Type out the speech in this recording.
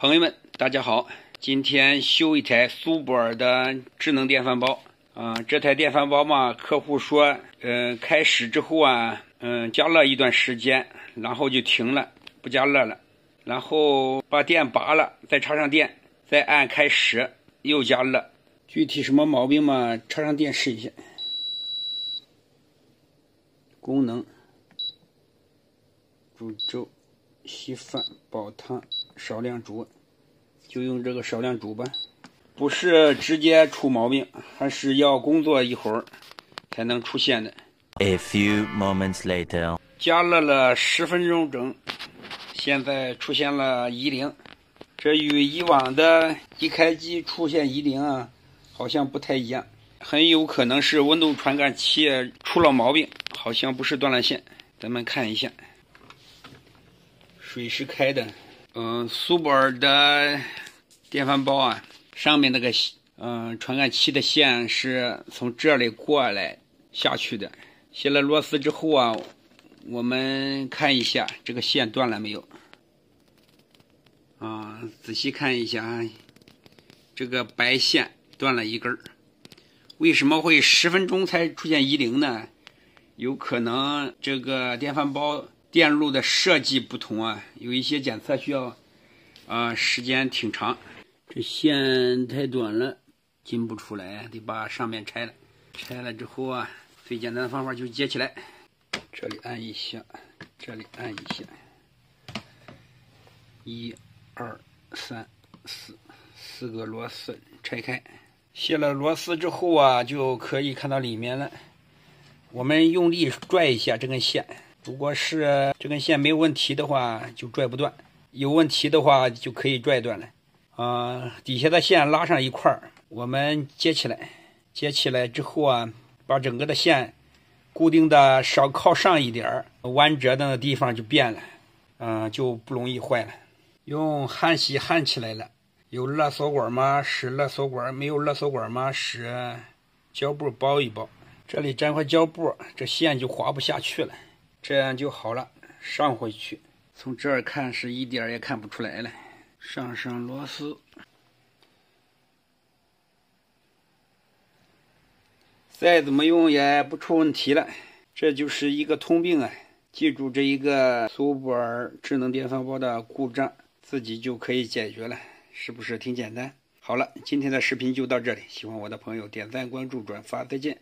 朋友们，大家好！今天修一台苏泊尔的智能电饭煲这台电饭煲嘛，客户说，开始之后加热一段时间，然后就停了，不加热了，然后把电拔了，再插上电，再按开始，又加热。具体什么毛病嘛？插上电试一下。功能：煮粥、稀饭、煲汤，少量煮。就用这个少量煮吧，不是直接出毛病，还是要工作一会儿才能出现的。A few moments later， 加热了10分钟整，现在出现了异铃，这与以往的一开机出现异铃好像不太一样，很有可能是温度传感器出了毛病，好像不是断了线。咱们看一下，水是开的。苏泊尔的电饭煲上面那个传感器的线是从这里过来下去的。卸了螺丝之后我们看一下这个线断了没有仔细看一下这个白线断了一根。为什么会10分钟才出现异铃呢？有可能这个电饭煲电路的设计不同有一些检测需要时间挺长。这线太短了，进不出来，得把上面拆了。拆了之后最简单的方法就接起来，这里按一下，这里按一下，1、2、3、4个螺丝拆开。卸了螺丝之后就可以看到里面了。我们用力拽一下这根线，如果是这根线没有问题的话就拽不断，有问题的话就可以拽断了。底下的线拉上一块儿，我们接起来。接起来之后把整个的线固定的稍靠上一点，弯折的地方就变了，就不容易坏了。用焊锡焊起来了。有勒索管吗？使勒索管，没有勒索管吗？使胶布包一包。这里粘块胶布，这线就滑不下去了，这样就好了。上回去，从这儿看是一点也看不出来了。上螺丝，再怎么用也不出问题了。这就是一个通病记住这一个苏泊尔智能电饭煲的故障，自己就可以解决了，是不是挺简单？好了，今天的视频就到这里，喜欢我的朋友点赞、关注、转发，再见。